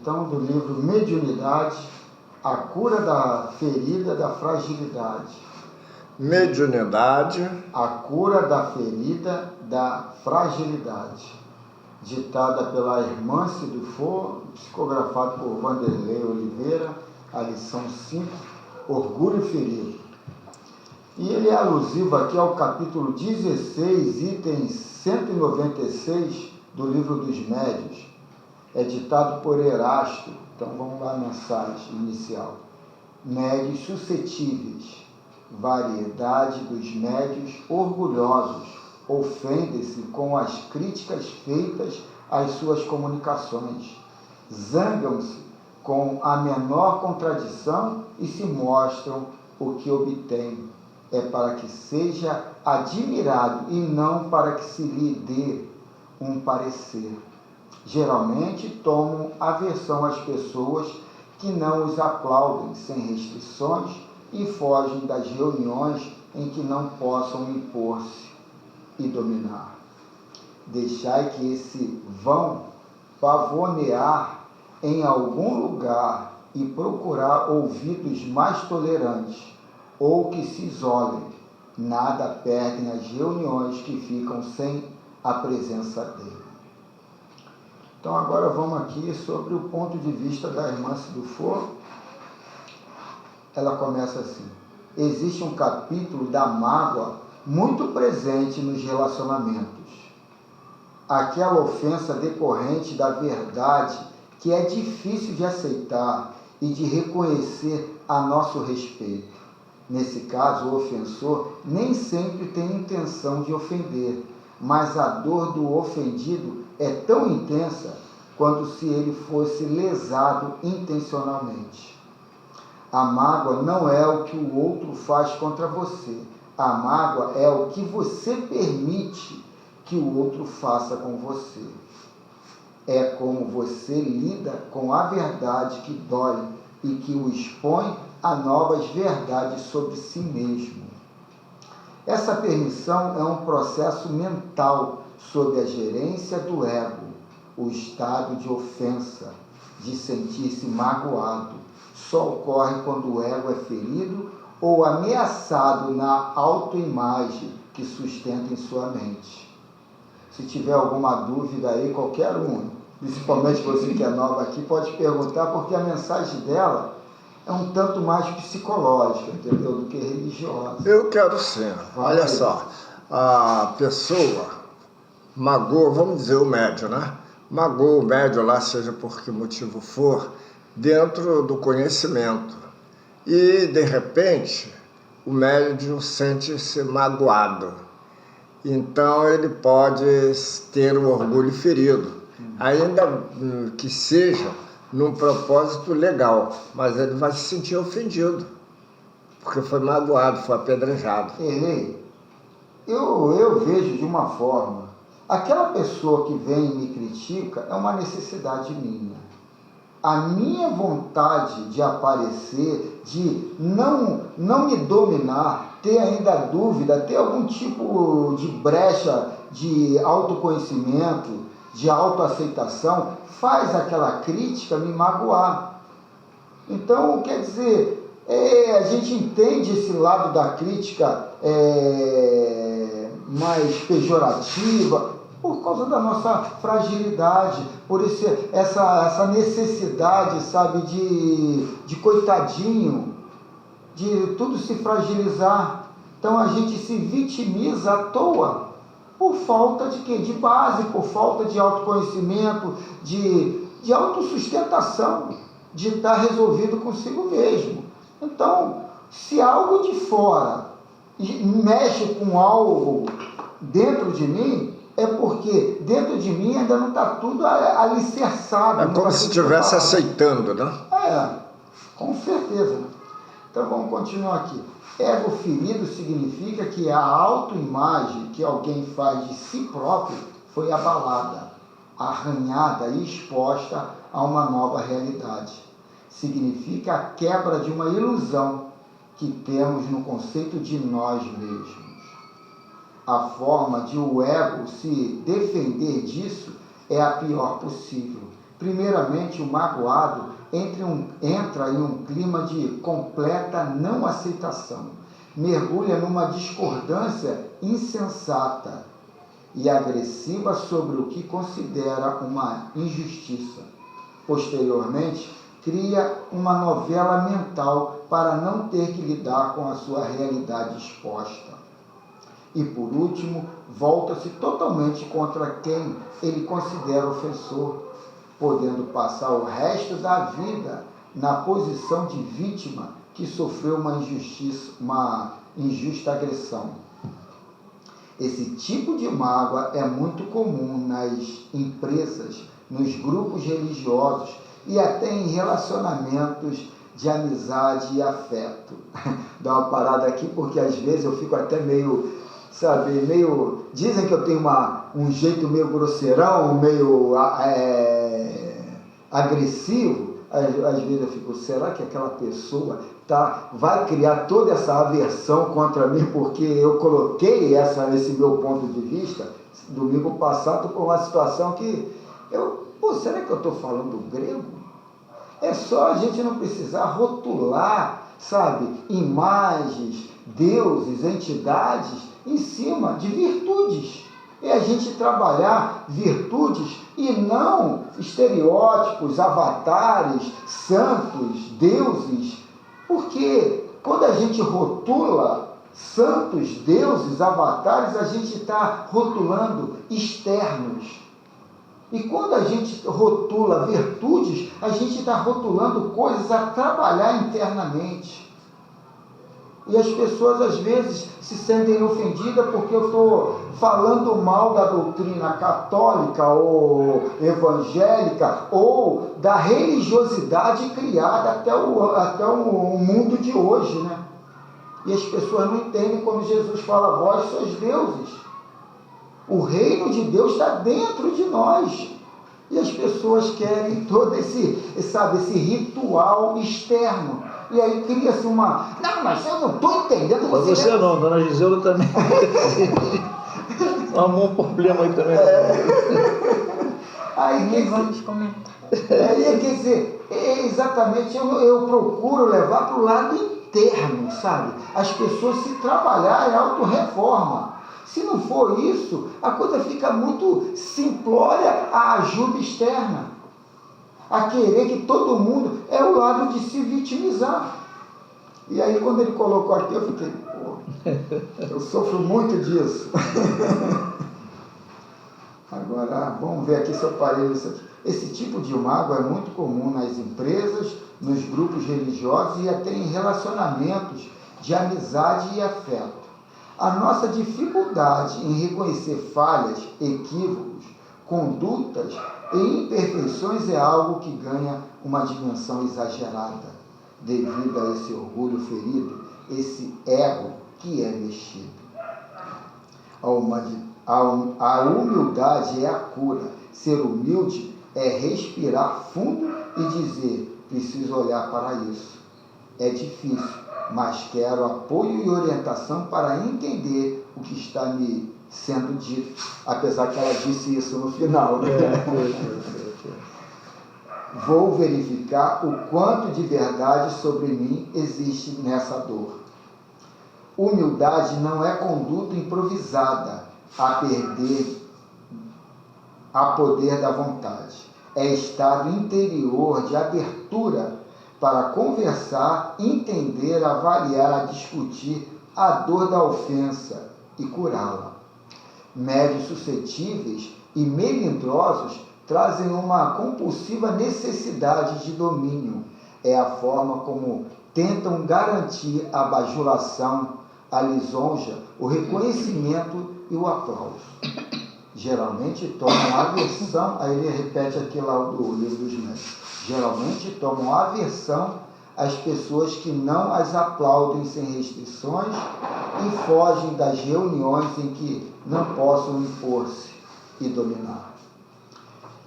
então, do livro Mediunidade, a cura da ferida da fragilidade. Mediunidade, a cura da ferida da fragilidade. Ditada pela irmã Cidufo, psicografado por Vanderlei Oliveira, a lição 5, Orgulho Ferido. E ele é alusivo aqui ao capítulo 16, item 196 do Livro dos Médiuns. É ditado por Erasto. Então vamos lá na mensagem inicial. Médios suscetíveis, variedade dos médios orgulhosos, ofendem-se com as críticas feitas às suas comunicações, zangam-se com a menor contradição e se mostram o que obtêm. É para que seja admirado e não para que se lhe dê um parecer. Geralmente tomam aversão às pessoas que não os aplaudem sem restrições e fogem das reuniões em que não possam impor-se e dominar. Deixai que esse vão pavonear em algum lugar e procurar ouvidos mais tolerantes, ou que se isolem, nada perdem as reuniões que ficam sem a presença dele. Então agora vamos aqui sobre o ponto de vista da irmã Cidufo. Ela começa assim: existe um capítulo da mágoa muito presente nos relacionamentos. Aquela ofensa decorrente da verdade que é difícil de aceitar e de reconhecer a nosso respeito. Nesse caso, o ofensor nem sempre tem intenção de ofender, mas a dor do ofendido é tão intensa quanto se ele fosse lesado intencionalmente. A mágoa não é o que o outro faz contra você. A mágoa é o que você permite que o outro faça com você. É como você lida com a verdade que dói e que o expõe a novas verdades sobre si mesmo. Essa permissão é um processo mental sob a gerência do ego, o estado de ofensa, de sentir-se magoado. Só ocorre quando o ego é ferido ou ameaçado na autoimagem que sustenta em sua mente. Se tiver alguma dúvida aí, qualquer um, principalmente você que é nova aqui, pode perguntar, porque a mensagem dela é um tanto mais psicológica, entendeu, do que religiosa. eu quero ser. Olha só, a pessoa magoa, vamos dizer o médium, né? Magoa o médium lá, seja por que motivo for, dentro do conhecimento. E, de repente, o médium sente-se magoado. Então, ele pode ter o orgulho ferido, ainda que seja num propósito legal, mas ele vai se sentir ofendido, porque foi magoado, foi apedrejado. Eu vejo de uma forma, aquela pessoa que vem e me critica é uma necessidade minha. A minha vontade de aparecer, de não me dominar, ter ainda dúvida, ter algum tipo de brecha de autoconhecimento, de autoaceitação, faz aquela crítica me magoar. Então, quer dizer, a gente entende esse lado da crítica mais pejorativa, por causa da nossa fragilidade, por essa necessidade, sabe, de coitadinho, de tudo se fragilizar. Então a gente se vitimiza à toa, por falta de quê? De base, por falta de autoconhecimento, de autossustentação, de estar resolvido consigo mesmo. Então, se algo de fora mexe com algo dentro de mim, é porque dentro de mim ainda não está tudo alicerçado. É como se estivesse aceitando, né? Com certeza. Então vamos continuar aqui. Ego ferido significa que a autoimagem que alguém faz de si próprio foi abalada, arranhada e exposta a uma nova realidade. Significa a quebra de uma ilusão que temos no conceito de nós mesmos. A forma de o ego se defender disso é a pior possível. Primeiramente, o magoado entra em um clima de completa não aceitação, mergulha numa discordância insensata e agressiva sobre o que considera uma injustiça. Posteriormente, cria uma novela mental para não ter que lidar com a sua realidade exposta. E por último, volta-se totalmente contra quem ele considera ofensor, podendo passar o resto da vida na posição de vítima que sofreu uma injusta agressão. Esse tipo de mágoa é muito comum nas empresas, nos grupos religiosos e até em relacionamentos de amizade e afeto. Dá uma parada aqui porque às vezes eu fico até meio, dizem que eu tenho um jeito meio grosseirão, meio agressivo. Às vezes eu fico, será que aquela pessoa vai criar toda essa aversão contra mim porque eu coloquei esse meu ponto de vista? Domingo passado, por uma situação que será que eu estou falando grego? É só a gente não precisar rotular, imagens, deuses, entidades em cima de virtudes. É a gente trabalhar virtudes e não estereótipos, avatares, santos, deuses, porque quando a gente rotula santos, deuses, avatares, a gente está rotulando externos. E quando a gente rotula virtudes, a gente está rotulando coisas a trabalhar internamente. E as pessoas às vezes se sentem ofendidas porque eu estou falando mal da doutrina católica ou evangélica ou da religiosidade criada até o mundo de hoje, né? E as pessoas não entendem quando Jesus fala, vós sois deuses. O reino de Deus está dentro de nós. E as pessoas querem todo esse ritual externo. E aí cria-se não, mas eu não estou entendendo. Você não, dona Gisela também. Arrumou um problema aí também. Aí vamos comentar. Quer dizer, exatamente, eu procuro levar para o lado interno, as pessoas se trabalharem em autorreforma. Se não for isso, a coisa fica muito simplória à ajuda externa. A querer que todo mundo é o lado de se vitimizar. E aí quando ele colocou aqui, eu fiquei, eu sofro muito disso. Agora, vamos ver aqui se eu parei isso aqui. Esse tipo de mágoa é muito comum nas empresas, nos grupos religiosos e até em relacionamentos de amizade e afeto. A nossa dificuldade em reconhecer falhas, equívocos, condutas e imperfeições é algo que ganha uma dimensão exagerada, devido a esse orgulho ferido, esse ego que é mexido. A humildade é a cura. Ser humilde é respirar fundo e dizer, preciso olhar para isso. É difícil, mas quero apoio e orientação para entender o que está me sendo dito, apesar que ela disse isso no final. Né? Vou verificar o quanto de verdade sobre mim existe nessa dor. Humildade não é conduta improvisada a poder da vontade. É estado interior de abertura para conversar, entender, avaliar, discutir a dor da ofensa e curá-la. Médios suscetíveis e melindrosos trazem uma compulsiva necessidade de domínio. É a forma como tentam garantir a bajulação, a lisonja, o reconhecimento e o aplauso. Geralmente tomam aversão, aí ele repete aqui lá do livro dos médicos, geralmente tomam aversão às pessoas que não as aplaudem sem restrições e fogem das reuniões em que não possam impor-se e dominar.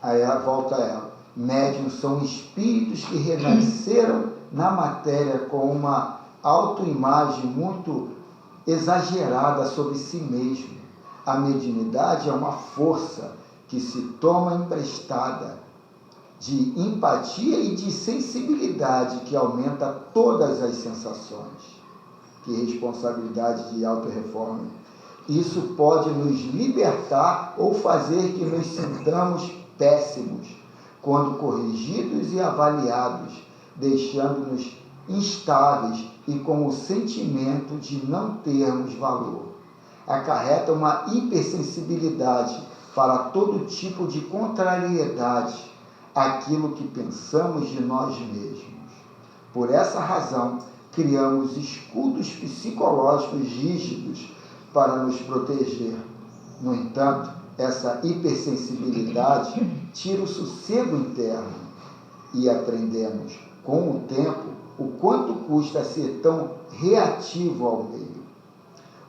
Aí volta ela. Médiuns são espíritos que renasceram na matéria com uma autoimagem muito exagerada sobre si mesmo. A mediunidade é uma força que se toma emprestada de empatia e de sensibilidade que aumenta todas as sensações. Que responsabilidade de autorreforma. Isso pode nos libertar ou fazer que nos sintamos péssimos, quando corrigidos e avaliados, deixando-nos instáveis e com o sentimento de não termos valor. Acarreta uma hipersensibilidade para todo tipo de contrariedade àquilo que pensamos de nós mesmos. Por essa razão, criamos escudos psicológicos rígidos para nos proteger. No entanto, essa hipersensibilidade tira o sossego interno e aprendemos, com o tempo, o quanto custa ser tão reativo ao meio.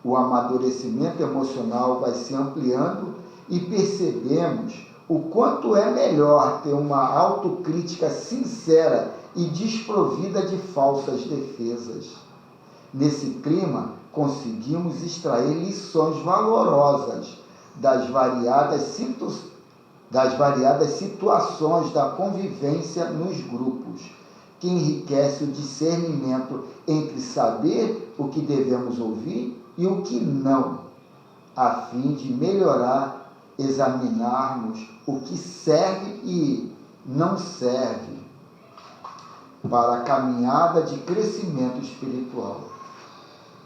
O amadurecimento emocional vai se ampliando e percebemos o quanto é melhor ter uma autocrítica sincera e desprovida de falsas defesas. Nesse clima, conseguimos extrair lições valorosas das variadas situações da convivência nos grupos, que enriquece o discernimento entre saber o que devemos ouvir e o que não, a fim de melhorar, examinarmos o que serve e não serve para a caminhada de crescimento espiritual,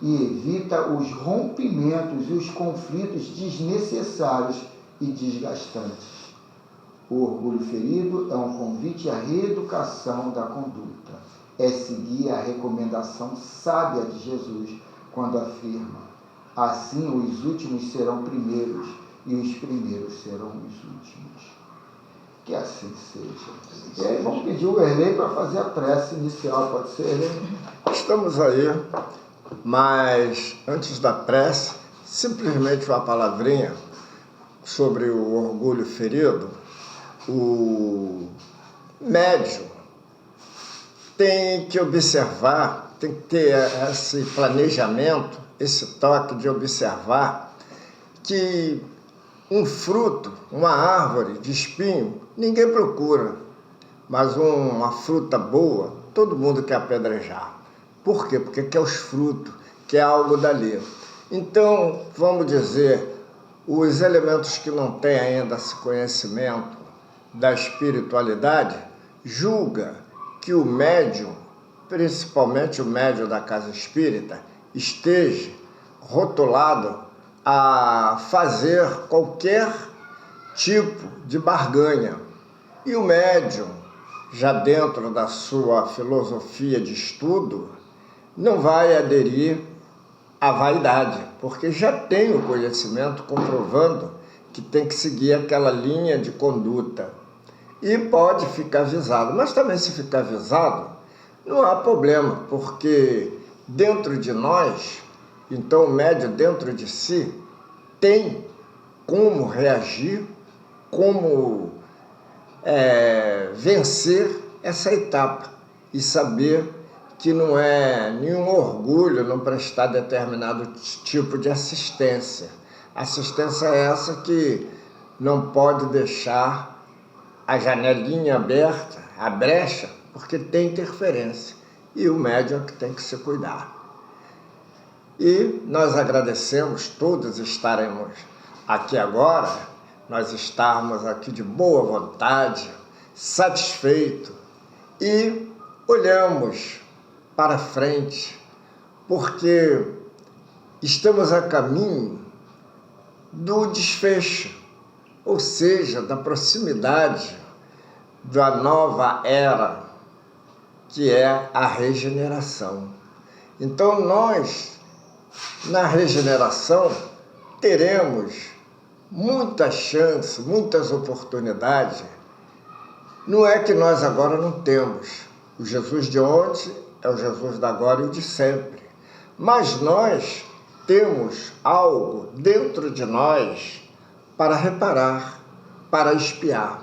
e evita os rompimentos e os conflitos desnecessários e desgastantes. O orgulho ferido é um convite à reeducação da conduta. É seguir a recomendação sábia de Jesus quando afirma: assim os últimos serão primeiros e os primeiros serão os últimos. Que assim seja. E aí vamos pedir o Erlei para fazer a prece inicial, pode ser, Erlei? Estamos aí, mas antes da prece, simplesmente uma palavrinha sobre o orgulho ferido. O médium tem que observar, tem que ter esse planejamento, esse toque de observar que um fruto, uma árvore de espinho, ninguém procura, mas uma fruta boa, todo mundo quer apedrejar. Por quê? Porque quer os frutos, quer algo dali. Então, vamos dizer, os elementos que não têm ainda esse conhecimento da espiritualidade, julga que o médium, principalmente o médium da casa espírita, esteja rotulado a fazer qualquer tipo de barganha. E o médium, já dentro da sua filosofia de estudo, não vai aderir à vaidade, porque já tem o conhecimento comprovando que tem que seguir aquela linha de conduta. E pode ficar avisado, mas também se ficar avisado, não há problema, porque dentro de nós, então o médium dentro de si, tem como reagir, como vencer essa etapa e saber que não é nenhum orgulho não prestar determinado tipo de assistência. Assistência é essa que não pode deixar a janelinha aberta, a brecha, porque tem interferência. E o médium é que tem que se cuidar. E nós agradecemos todos estaremos aqui agora, nós estarmos aqui de boa vontade, satisfeitos, e olhamos para frente, porque estamos a caminho do desfecho, ou seja, da proximidade da nova era, que é a regeneração. Então nós, na regeneração, teremos muita chance, muitas oportunidades. Não é que nós agora não temos. O Jesus de ontem é o Jesus da agora e o de sempre. Mas nós temos algo dentro de nós para reparar, para espiar.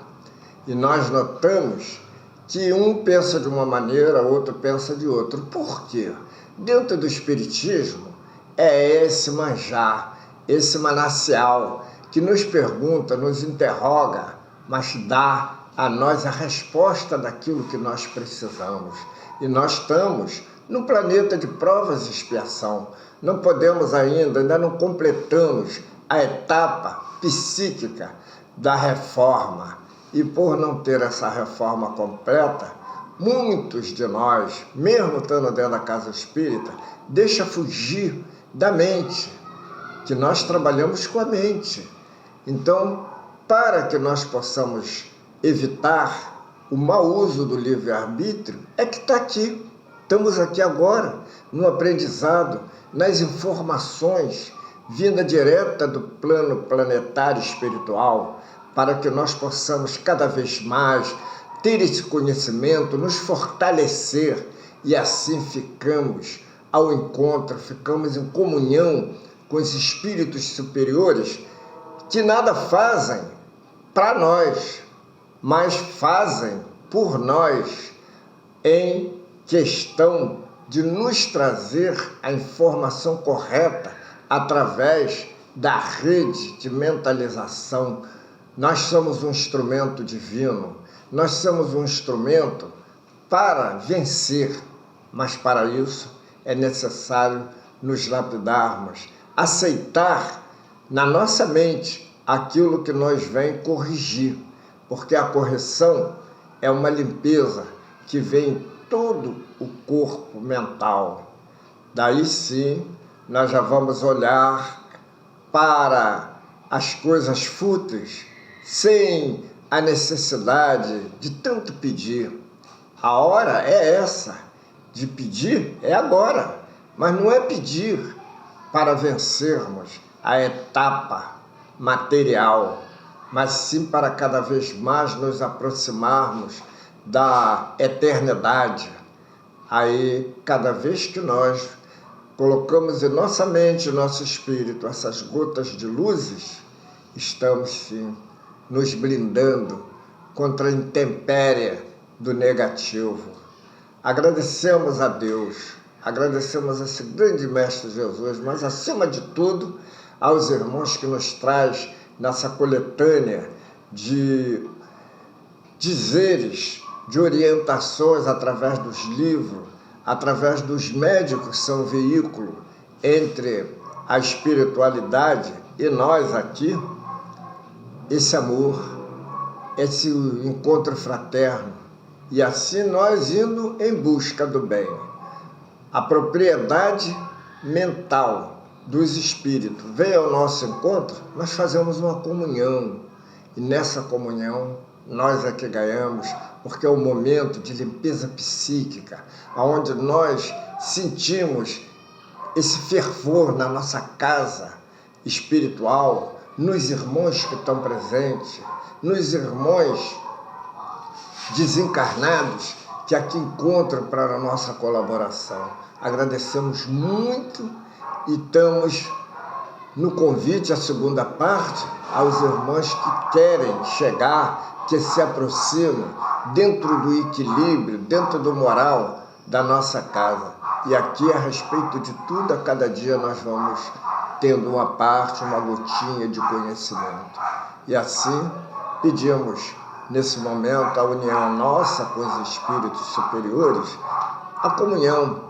E nós notamos que um pensa de uma maneira, outro pensa de outra. Por quê? Dentro do Espiritismo é esse manjar, esse manancial que nos pergunta, nos interroga, mas dá a nós a resposta daquilo que nós precisamos. E nós estamos no planeta de provas e expiação. Não podemos ainda não completamos a etapa psíquica da reforma. E por não ter essa reforma completa, muitos de nós, mesmo estando dentro da casa espírita, deixa fugir da mente, que nós trabalhamos com a mente. Então, para que nós possamos evitar o mau uso do livre-arbítrio, é que está aqui. Estamos aqui agora, no aprendizado, nas informações vinda direta do plano planetário espiritual, para que nós possamos cada vez mais ter esse conhecimento, nos fortalecer, e assim ficamos ao encontro, ficamos em comunhão com os espíritos superiores que nada fazem para nós, mas fazem por nós em questão de nos trazer a informação correta através da rede de mentalização. Nós somos um instrumento divino, nós somos um instrumento para vencer, mas para isso é necessário nos lapidarmos, aceitar na nossa mente aquilo que nos vem corrigir, porque a correção é uma limpeza que vem em todo o corpo mental. Daí sim, nós já vamos olhar para as coisas fúteis sem a necessidade de tanto pedir. A hora é essa, de pedir é agora, mas não é pedir para vencermos a etapa material, mas sim para cada vez mais nos aproximarmos da eternidade. Aí, cada vez que nós colocamos em nossa mente, nosso espírito, essas gotas de luzes, estamos sim nos blindando contra a intempérie do negativo. Agradecemos a Deus, agradecemos a esse grande Mestre Jesus, mas acima de tudo, aos irmãos que nos traz nessa coletânea de dizeres, de orientações através dos livros, através dos médicos que são veículo entre a espiritualidade e nós aqui, esse amor, esse encontro fraterno, e assim nós indo em busca do bem. A propriedade mental dos espíritos vem ao nosso encontro, nós fazemos uma comunhão, e nessa comunhão nós é que ganhamos, porque é um momento de limpeza psíquica, onde nós sentimos esse fervor na nossa casa espiritual, nos irmãos que estão presentes, nos irmãos desencarnados que aqui encontram para a nossa colaboração. Agradecemos muito e estamos no convite, a segunda parte, aos irmãos que querem chegar, que se aproximam dentro do equilíbrio, dentro do moral da nossa casa. E aqui, a respeito de tudo, a cada dia nós vamos tendo uma parte, uma gotinha de conhecimento. E assim, pedimos, nesse momento, a união nossa com os espíritos superiores, a comunhão,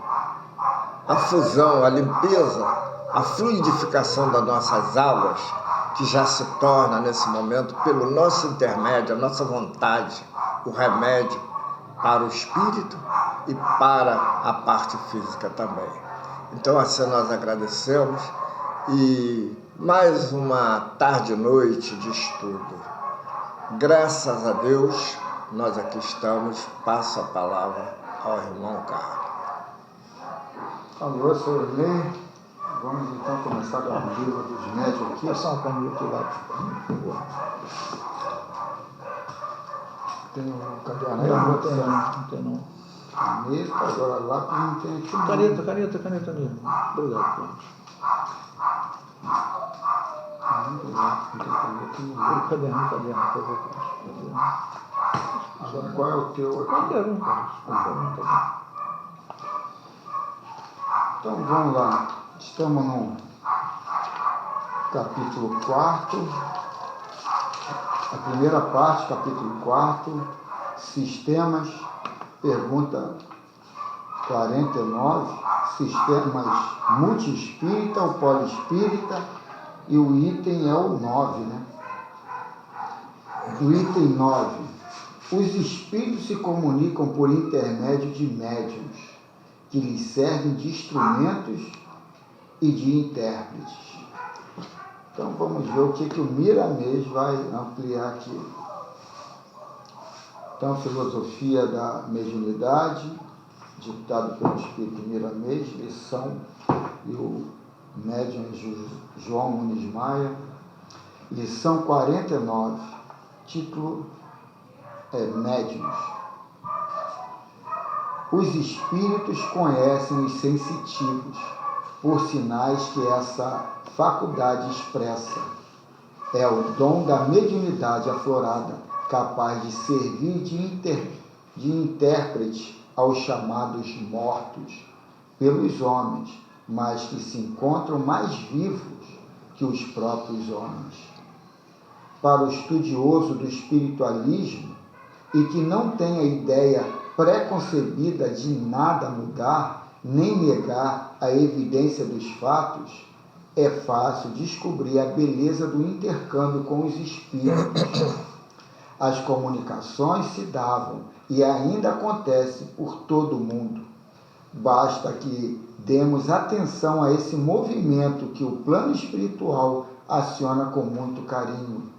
a fusão, a limpeza, a fluidificação das nossas águas, que já se torna, nesse momento, pelo nosso intermédio, a nossa vontade, o remédio para o espírito e para a parte física também. Então, assim nós agradecemos, e mais uma tarde e noite de estudo. Graças a Deus, nós aqui estamos. Passo a palavra ao irmão Carlos. Alô, senhor Ney. Vamos então começar com o livro dos médios aqui. Passar uma caneta lá, por favor. Tem um caderno aí? Não tem não. Caneta, agora lápis não tem aqui. Não. Caneta mesmo. Obrigado, Cláudio. Não tem caneta nenhuma. Caderno, por favor. Agora, qual é o teu aqui? Qualquer um, Carlos. Qualquer um, tá bom. Então vamos lá. Estamos no capítulo 4. A primeira parte, capítulo 4, sistemas, pergunta 49, sistemas multiespírita ou poliespírita, e o item é o 9, né? O item 9, os espíritos se comunicam por intermédio de médiuns, que lhes servem de instrumentos e de intérpretes. Então vamos ver o que o Miramês vai ampliar aqui. Então, filosofia da mediunidade, ditado pelo Espírito Miramês, lição, e o médium João Muniz Maia, lição 49, título é Médiuns. Os espíritos conhecem os sensitivos, por sinais que essa faculdade expressa. É o dom da mediunidade aflorada, capaz de servir de intérprete aos chamados mortos pelos homens, mas que se encontram mais vivos que os próprios homens. Para o estudioso do espiritualismo e que não tem a ideia preconcebida de nada mudar, nem negar a evidência dos fatos, é fácil descobrir a beleza do intercâmbio com os espíritos. As comunicações se davam e ainda acontece por todo o mundo. Basta que demos atenção a esse movimento que o plano espiritual aciona com muito carinho.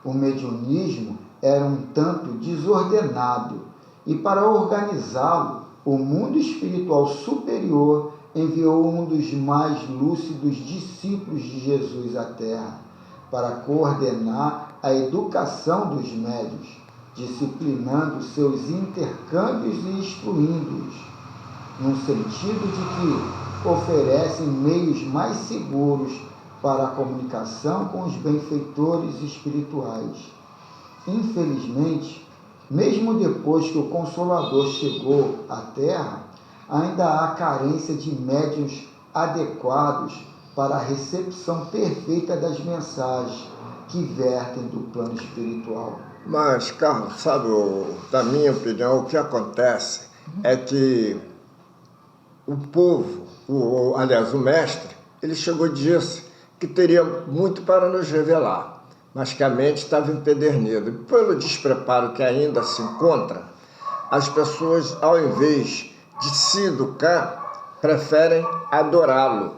O mediunismo era um tanto desordenado e, para organizá-lo, o mundo espiritual superior enviou um dos mais lúcidos discípulos de Jesus à Terra para coordenar a educação dos médiuns, disciplinando seus intercâmbios e instruindo-os, no sentido de que oferecem meios mais seguros para a comunicação com os benfeitores espirituais. Infelizmente, mesmo depois que o Consolador chegou à Terra, ainda há carência de médiuns adequados para a recepção perfeita das mensagens que vertem do plano espiritual. Mas, Carlos, sabe, da minha opinião, o que acontece é que o povo, aliás, o mestre, ele chegou e disse que teria muito para nos revelar, mas que a mente estava empedernida. E pelo despreparo que ainda se encontra, as pessoas, ao invés de se educar, preferem adorá-lo.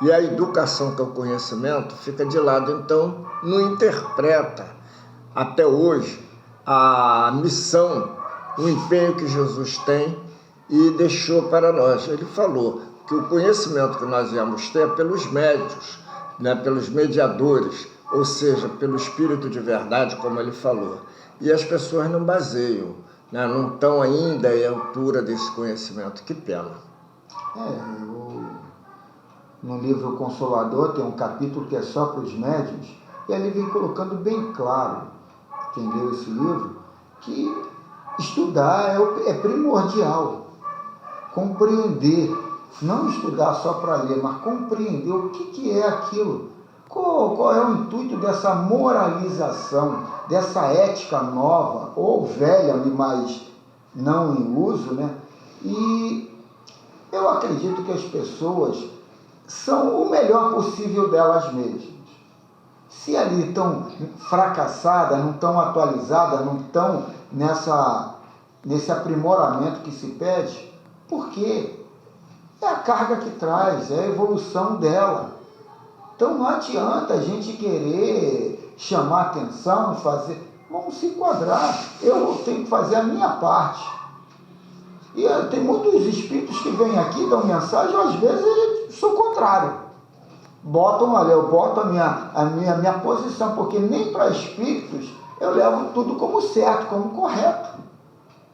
E a educação, que é o conhecimento, fica de lado, então não interpreta até hoje a missão, o empenho que Jesus tem e deixou para nós. Ele falou que o conhecimento que nós íamos ter é pelos médios, né, pelos mediadores, ou seja, pelo Espírito de verdade, como ele falou. E as pessoas não baseiam, né, não estão ainda à altura desse conhecimento. Que pena. No livro Consolador tem um capítulo que é só para os médiuns, e ele vem colocando bem claro, quem leu esse livro, que estudar é primordial. Compreender, não estudar só para ler, mas compreender o que é aquilo. Qual é o intuito dessa moralização, dessa ética nova, ou velha, mas não em uso, né? E eu acredito que as pessoas são o melhor possível delas mesmas. Se ali estão fracassadas, não estão atualizadas, não estão nesse aprimoramento que se pede, por quê? É a carga que traz, é a evolução dela. Então não adianta a gente querer chamar atenção, vamos se enquadrar. Eu tenho que fazer a minha parte. E tem muitos espíritos que vêm aqui, dão mensagem, às vezes eu sou contrário. Eu boto a minha posição, porque nem para espíritos eu levo tudo como certo, como correto.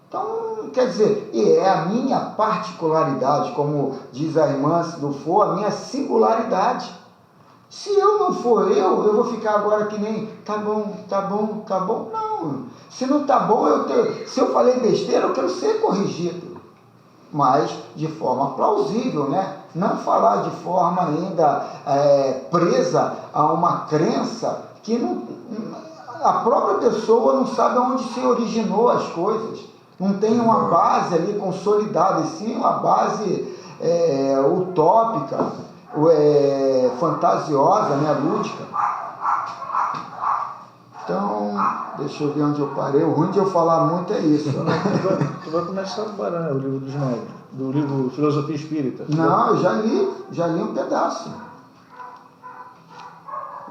Então, quer dizer, e é a minha particularidade, como diz a irmã, se não for a minha singularidade. Se eu não for eu vou ficar agora que nem, tá bom. Não, se não tá bom, se eu falei besteira, eu quero ser corrigido. Mas de forma plausível, né? Não falar de forma ainda presa a uma crença que a própria pessoa não sabe onde se originou as coisas. Não tem uma base ali consolidada, e sim uma base utópica, fantasiosa, né, lúdica. Então, deixa eu ver onde eu parei. O ruim de eu falar muito é isso. Tu vai começar agora, né? O livro dos médios, do livro Filosofia Espírita. Não, eu já li um pedaço.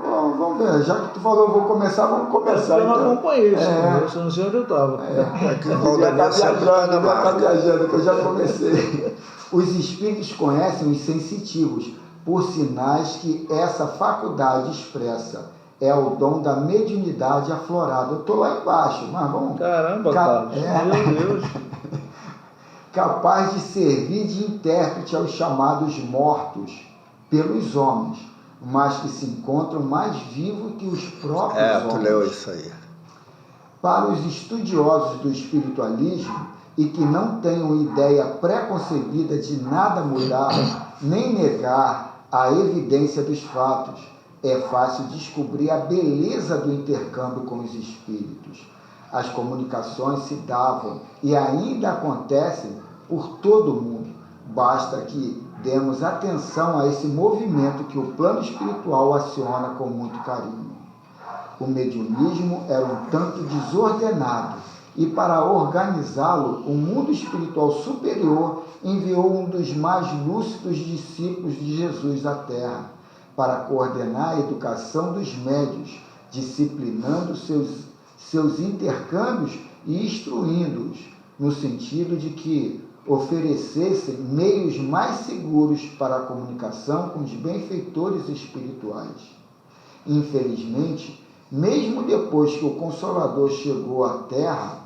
Bom, vamos ver, já que tu falou, vamos começar. Eu não Então. acompanhei isso, eu não sei onde eu estava. Que eu já comecei. Os espíritos conhecem os sensitivos, por sinais que essa faculdade expressa. É o dom da mediunidade aflorada. Eu estou lá embaixo, mas vamos... Caramba, Carlos, meu Deus. Capaz de servir de intérprete aos chamados mortos pelos homens, mas que se encontram mais vivos que os próprios homens. Tu leu isso aí. Para os estudiosos do espiritualismo e que não tenham ideia preconcebida de nada mudar, nem negar a evidência dos fatos, é fácil descobrir a beleza do intercâmbio com os espíritos. As comunicações se davam e ainda acontecem por todo o mundo. Basta que demos atenção a esse movimento que o plano espiritual aciona com muito carinho. O mediunismo era um tanto desordenado e, para organizá-lo, o mundo espiritual superior enviou um dos mais lúcidos discípulos de Jesus à Terra para coordenar a educação dos médios, disciplinando seus intercâmbios e instruindo-os, no sentido de que oferecessem meios mais seguros para a comunicação com os benfeitores espirituais. Infelizmente, mesmo depois que o Consolador chegou à Terra,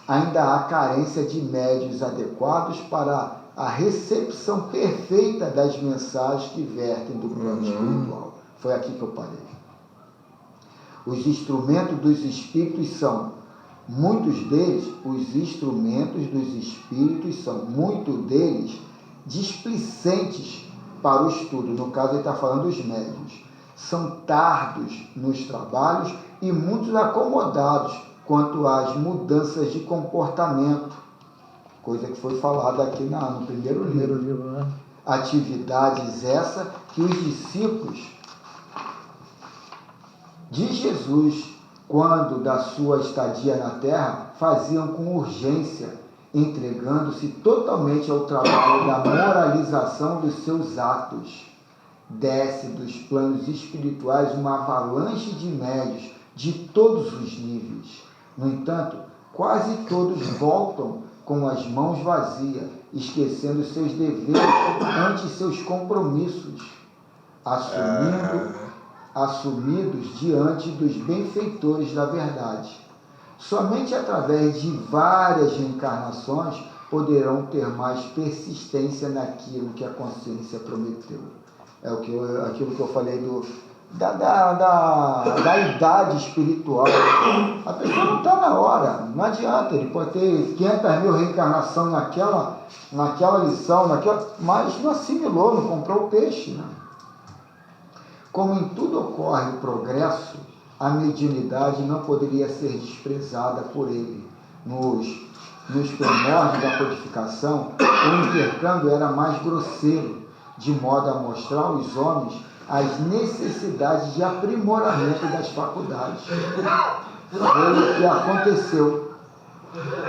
ainda há carência de médios adequados para a recepção perfeita das mensagens que vertem do plano espiritual. Foi aqui que eu parei. Os instrumentos dos espíritos são, muitos deles, displicentes para o estudo. No caso, ele está falando dos médios. São tardos nos trabalhos e muitos acomodados quanto às mudanças de comportamento, coisa que foi falada aqui no primeiro livro, né? Atividades essa que os discípulos de Jesus, quando da sua estadia na Terra, faziam com urgência, entregando-se totalmente ao trabalho da moralização dos seus atos. Desce dos planos espirituais uma avalanche de médios de todos os níveis. No entanto, quase todos voltam com as mãos vazias, esquecendo seus deveres ante seus compromissos, assumidos diante dos benfeitores da verdade. Somente através de várias reencarnações poderão ter mais persistência naquilo que a consciência prometeu. É aquilo que eu falei da idade espiritual. A pessoa não está na hora, não adianta, ele pode ter 500 mil reencarnações naquela lição, mas não assimilou, não comprou o peixe, né? Como em tudo ocorre o progresso, a mediunidade não poderia ser desprezada por ele. Nos primórdios da codificação, o intercâmbio era mais grosseiro, de modo a mostrar aos homens as necessidades de aprimoramento das faculdades. Foi o que aconteceu.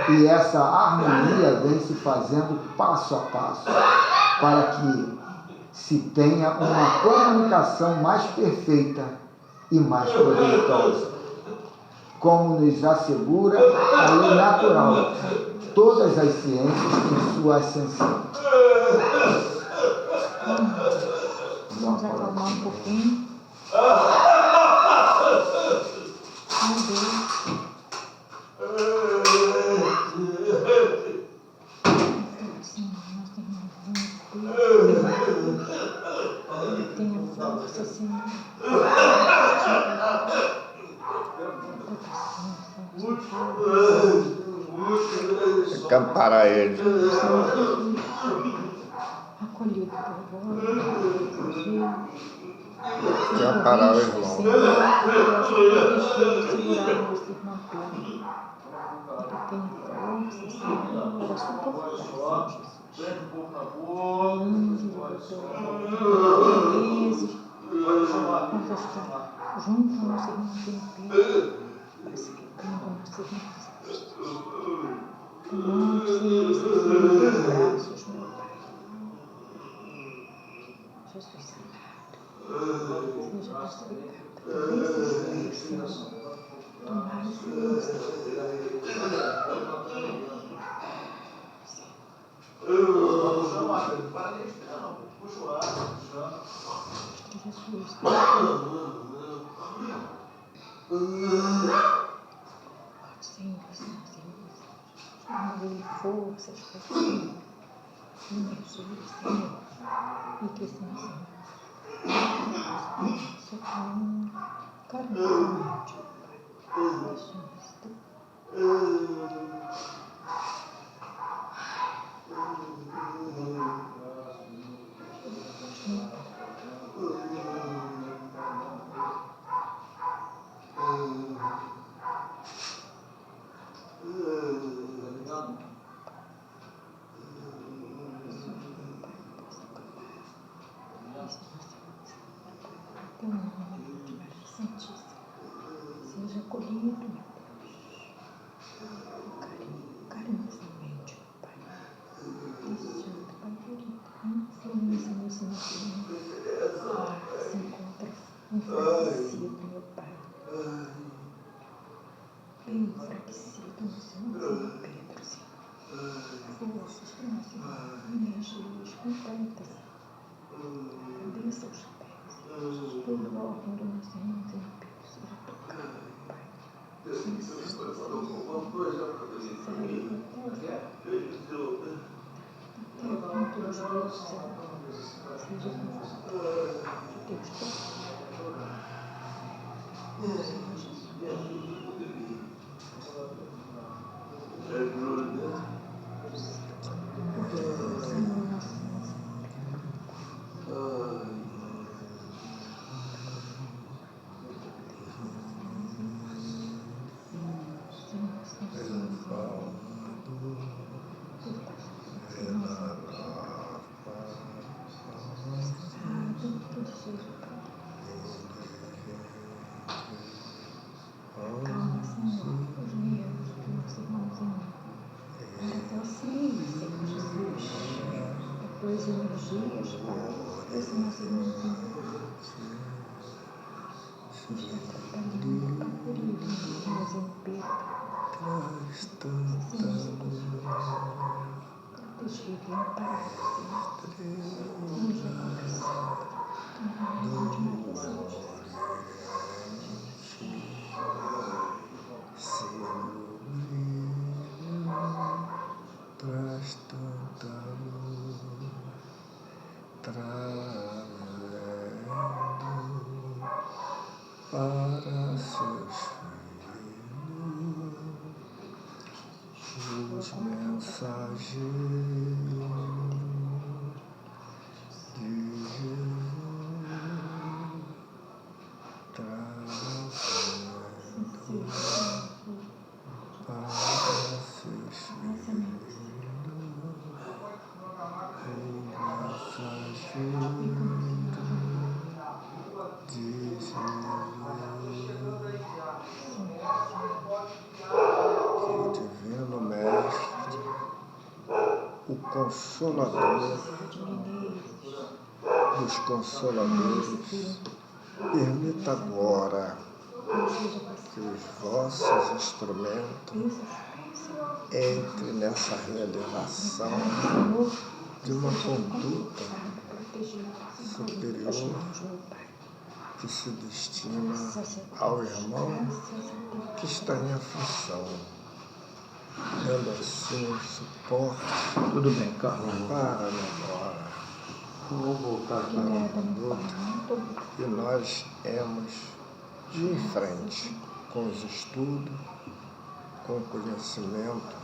E essa harmonia vem se fazendo passo a passo, para que se tenha uma comunicação mais perfeita e mais proveitosa. Como nos assegura a lei natural, todas as ciências têm sua ascensão. Vamos acalmar um pouquinho. Meu Deus. Tenha força, Senhor. Tem que amparar ele. Acolhido por vós. que amparar o irmão. Senhor, eu acho que eu deixei segurar o nosso irmão Pedro. Ele tem força, Senhor, era suportar, Senhor Jesus. Onde vezes, quando está junto ao nosso irmão Pedro, pacificando o nosso irmão Jesus. Tomando, Senhor, em teus braços, meu Pai. Jesus amado, seja pacificado. Desses pés, Senhor, tomai, Senhor, Jesus. Senhor, dê forças para o Senhor, energia, Senhor, e que sim, Senhor, socorro, carinhosamente, Pai, deixamos tu. Teu nome, Maria Santíssima, seja acolhido, meu Deus, carinhosamente, meu Pai, deixando, Pai querido, influência nesse nosso mundo, se encontra enfraquecido, meu Pai, bem enfraquecido no Senhor Pedro, Senhor, forças para o nosso irmão, energias completas, cadê seus pés? Todo órgão do nosso irmãozinho Pedro seja tocado, Pai. Isso, saia até o ponto dos dedos, Senhor. Seja confortado. Deus todo. Senhor Jesus. Senhor nosso calma, Senhor, os nervos do nosso irmãozinho. Para até auxilia, Senhor Jesus. As tuas energias, Pai, esse nosso irmãozinho está atrapalhando, Pai querido, nosso irmãozinho Pedro. Deixa ele amparar, Senhor. Unja a cabeça. Em nome de Maria Santíssima. Traz tanta luz, trazendo para seus filhos os mensageiros de Jesus, trazendo para seus filhos. Que o Divino Mestre, o Consolador dos Consoladores, permita agora que os vossos instrumentos entrem nessa realização de uma conduta superior que se destina ao irmão que está em aflição, dando assim suporte. Tudo bem, Carlos. Para agora. Vou voltar aqui. Para a conduta. E nós iremos de em frente com os estudos, com o conhecimento,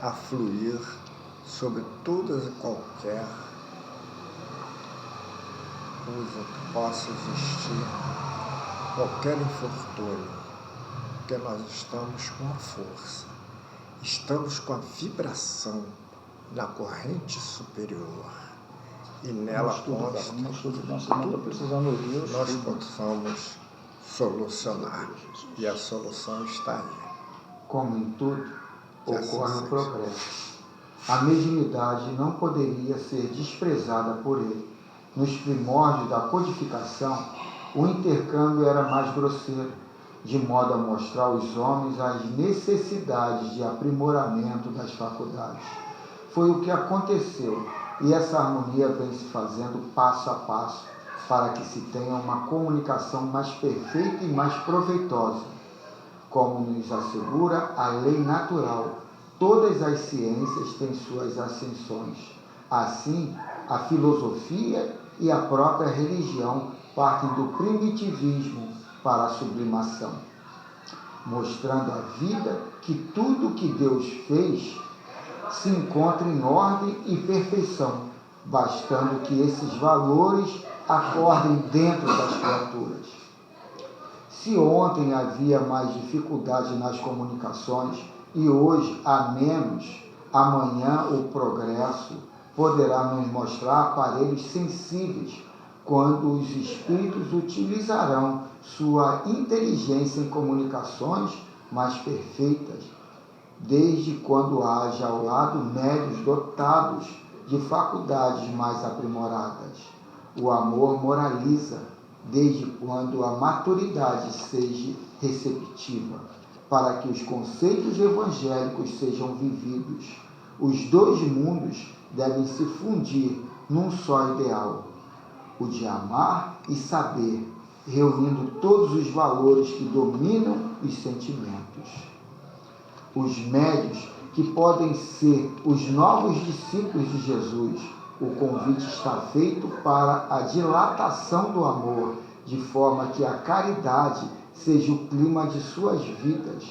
a fluir sobre todas e qualquer recusa que possa existir qualquer infortúnio, porque nós estamos com a força, estamos com a vibração na corrente superior e nela consta que nós possamos solucionar, e a solução está aí. Como em tudo, ocorre o progresso. A mediunidade não poderia ser desprezada por ele. Nos primórdios da codificação, o intercâmbio era mais grosseiro, de modo a mostrar aos homens as necessidades de aprimoramento das faculdades. Foi o que aconteceu, e essa harmonia vem se fazendo passo a passo, para que se tenha uma comunicação mais perfeita e mais proveitosa. Como nos assegura a lei natural, todas as ciências têm suas ascensões. Assim, a filosofia e a própria religião partem do primitivismo para a sublimação, mostrando à vida que tudo que Deus fez se encontra em ordem e perfeição, bastando que esses valores acordem dentro das criaturas. Se ontem havia mais dificuldade nas comunicações e hoje há menos, amanhã o progresso poderá nos mostrar aparelhos sensíveis quando os espíritos utilizarão sua inteligência em comunicações mais perfeitas, desde quando haja ao lado médios dotados de faculdades mais aprimoradas. O amor moraliza, desde quando a maturidade seja receptiva, para que os conceitos evangélicos sejam vividos. Os dois mundos devem se fundir num só ideal, o de amar e saber, reunindo todos os valores que dominam os sentimentos. Os médios, que podem ser os novos discípulos de Jesus, o convite está feito para a dilatação do amor, de forma que a caridade seja o clima de suas vidas.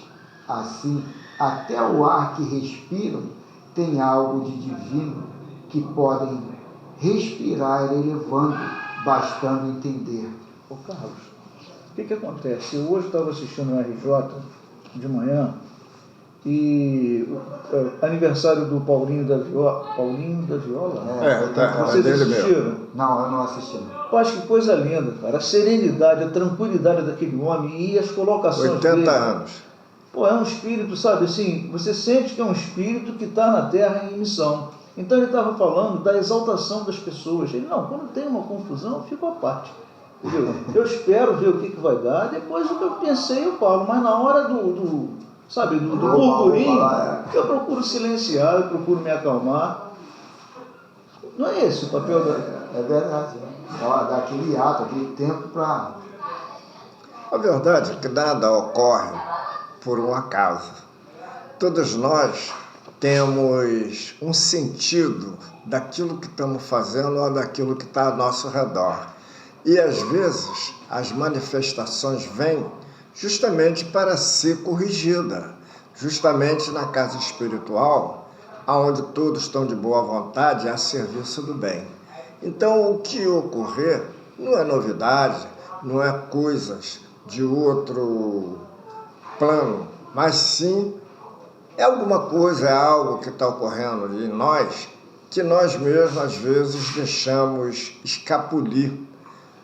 Assim, até o ar que respiram tem algo de divino que podem respirar elevando, bastando entender. Ô Carlos, o que acontece? Eu hoje estava assistindo o RJ de manhã e aniversário do Paulinho da Viola. Vocês assistiram? Não, eu não assisti. Eu acho que coisa linda, cara. A serenidade, a tranquilidade daquele homem e as colocações 80 dele. anos. Pô, é um espírito, sabe, assim, você sente que é um espírito que está na Terra em missão. Então ele estava falando da exaltação das pessoas. Ele, não, quando tem uma confusão, eu fico à parte. Entendeu? Eu espero ver o que vai dar, depois o que eu pensei eu falo, mas na hora do burburinho, eu procuro silenciar, eu procuro me acalmar. Não é esse o papel da... É verdade, dá aquele ato, aquele tempo para... A verdade é que nada ocorre por um acaso. Todos nós temos um sentido daquilo que estamos fazendo ou daquilo que está ao nosso redor. E às vezes as manifestações vêm justamente para ser corrigida, justamente na casa espiritual, onde todos estão de boa vontade a serviço do bem. Então o que ocorrer não é novidade, não é coisas de outro plano, mas sim é alguma coisa, é algo que está ocorrendo em nós, que nós mesmos às vezes deixamos escapulir.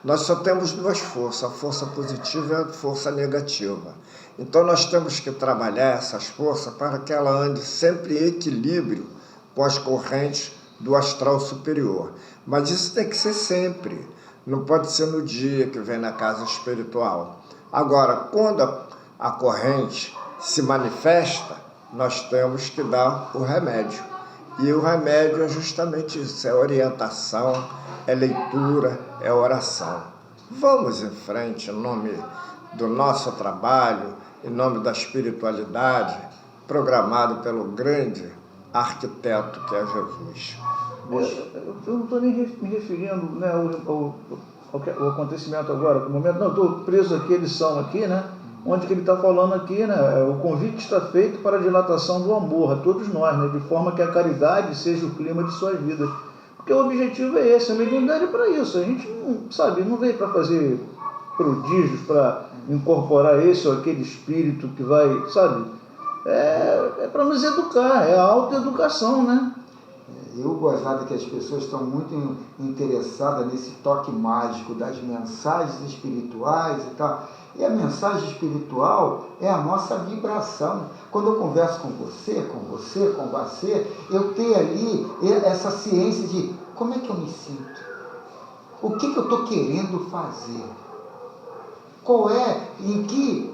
Nós só temos duas forças, a força positiva e a força negativa. Então nós temos que trabalhar essas forças para que ela ande sempre em equilíbrio com as correntes do astral superior. Mas isso tem que ser sempre, não pode ser no dia que vem na casa espiritual. Agora, quando a corrente se manifesta, nós temos que dar o remédio. E o remédio é justamente isso, é orientação, é leitura, é oração. Vamos em frente em nome do nosso trabalho, em nome da espiritualidade, programado pelo grande arquiteto que é Jesus. Eu não estou nem me referindo, né, ao acontecimento agora, no momento, não, estou preso aqui, eles são aqui, né? Onde que ele está falando aqui, né? O convite está feito para a dilatação do amor a todos nós, né? De forma que a caridade seja o clima de suas vidas. Porque o objetivo é esse, a mediunidade é para isso. A gente não, sabe, não veio para fazer prodígios, para incorporar esse ou aquele espírito que vai, sabe? É para nos educar, é a autoeducação, né? Eu gozado que as pessoas estão muito interessadas nesse toque mágico das mensagens espirituais e tal. E a mensagem espiritual é a nossa vibração. Quando eu converso com você, eu tenho ali essa ciência de como é que eu me sinto, o que eu estou querendo fazer, qual é, em que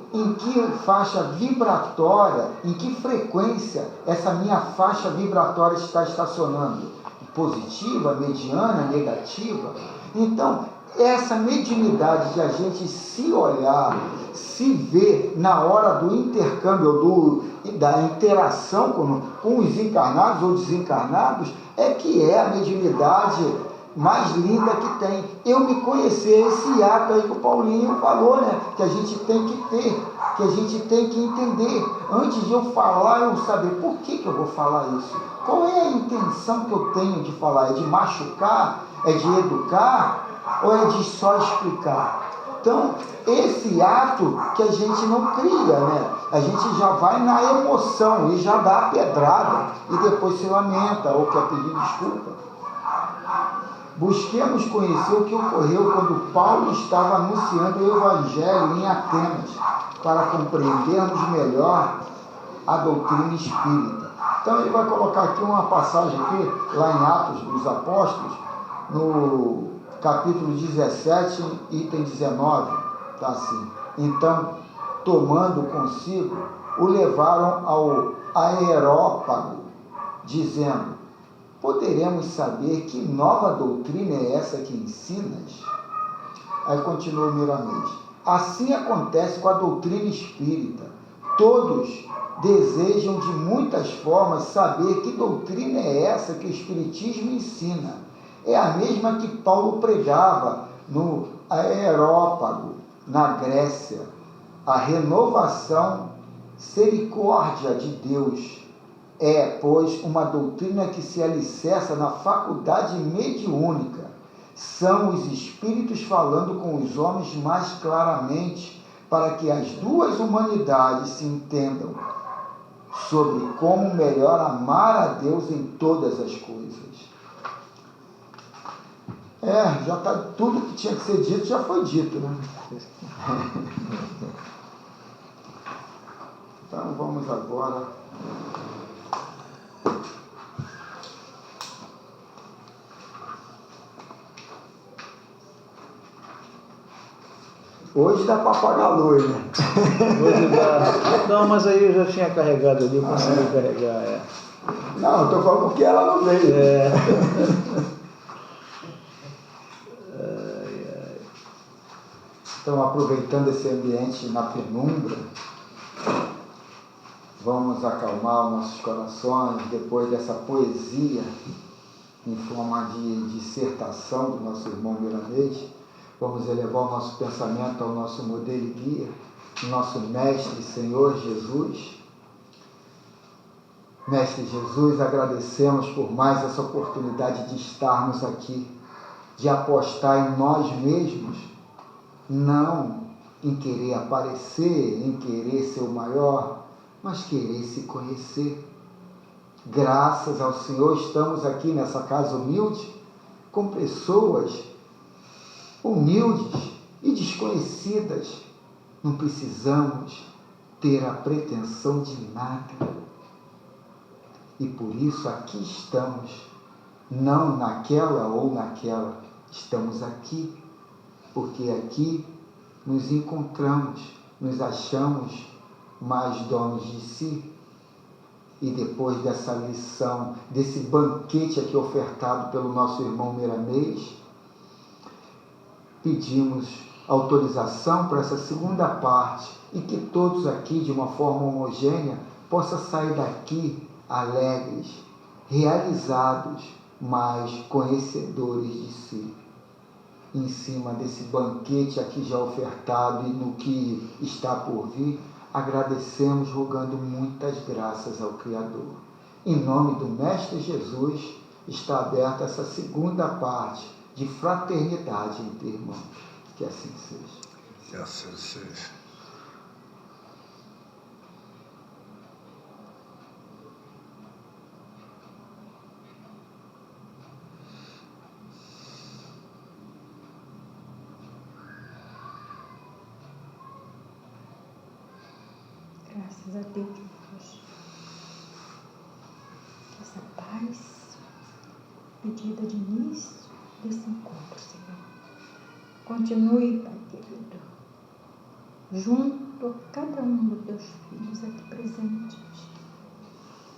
faixa vibratória, em que frequência essa minha faixa vibratória está estacionando, positiva, mediana, negativa. Então, essa mediunidade de a gente se olhar, se ver na hora do intercâmbio, da interação com os encarnados ou desencarnados, é que é a mediunidade mais linda que tem. Eu me conhecer, esse ato aí que o Paulinho falou, né? Que a gente tem que ter, que a gente tem que entender. Antes de eu falar, eu saber por que eu vou falar isso. Qual é a intenção que eu tenho de falar? É de machucar? É de educar? Ou é de só explicar? Então, esse ato que a gente não cria, né? A gente já vai na emoção e já dá a pedrada e depois se lamenta ou quer pedir desculpa. Busquemos conhecer o que ocorreu quando Paulo estava anunciando o Evangelho em Atenas, para compreendermos melhor a doutrina espírita. Então ele vai colocar aqui uma passagem aqui, lá em Atos dos Apóstolos, no capítulo 17, item 19, está assim. Então, tomando consigo, o levaram ao Areópago, dizendo: poderemos saber que nova doutrina é essa que ensinas? Aí continua o Miramês. Assim acontece com a doutrina espírita. Todos desejam de muitas formas saber que doutrina é essa que o Espiritismo ensina. É a mesma que Paulo pregava no Areópago, na Grécia. A renovação misericórdia de Deus é, pois, uma doutrina que se alicerça na faculdade mediúnica. São os espíritos falando com os homens mais claramente, para que as duas humanidades se entendam sobre como melhor amar a Deus em todas as coisas. Já está tudo que tinha que ser dito, já foi dito, né? Então vamos agora. Hoje dá para apagar a luz, né? Hoje dá. Não, mas aí eu já tinha carregado ali, eu consegui carregar. Não, eu estou falando porque ela não veio. Então, aproveitando esse ambiente na penumbra, vamos acalmar os nossos corações depois dessa poesia em forma de dissertação do nosso irmão Miramês. Vamos elevar o nosso pensamento ao nosso modelo e guia, nosso Mestre Senhor Jesus. Mestre Jesus, agradecemos por mais essa oportunidade de estarmos aqui, de apostar em nós mesmos, não em querer aparecer, em querer ser o maior, mas querer se conhecer. Graças ao Senhor, estamos aqui nessa casa humilde, com pessoas humildes e desconhecidas. Não precisamos ter a pretensão de nada. E por isso aqui estamos, não naquela ou naquela, estamos aqui, porque aqui nos encontramos, nos achamos mais donos de si. E depois dessa lição, desse banquete aqui ofertado pelo nosso irmão Miramês, pedimos autorização para essa segunda parte e que todos aqui, de uma forma homogênea, possam sair daqui alegres, realizados, mas conhecedores de si. Em cima desse banquete aqui já ofertado e no que está por vir, agradecemos, rogando muitas graças ao Criador. Em nome do Mestre Jesus, está aberta essa segunda parte de fraternidade entre irmãos. Que assim seja. Que assim seja. Graças a Deus, Deus. Que essa paz pedida de início desse encontro, Senhor, continue, Pai querido, junto a cada um dos teus filhos aqui presentes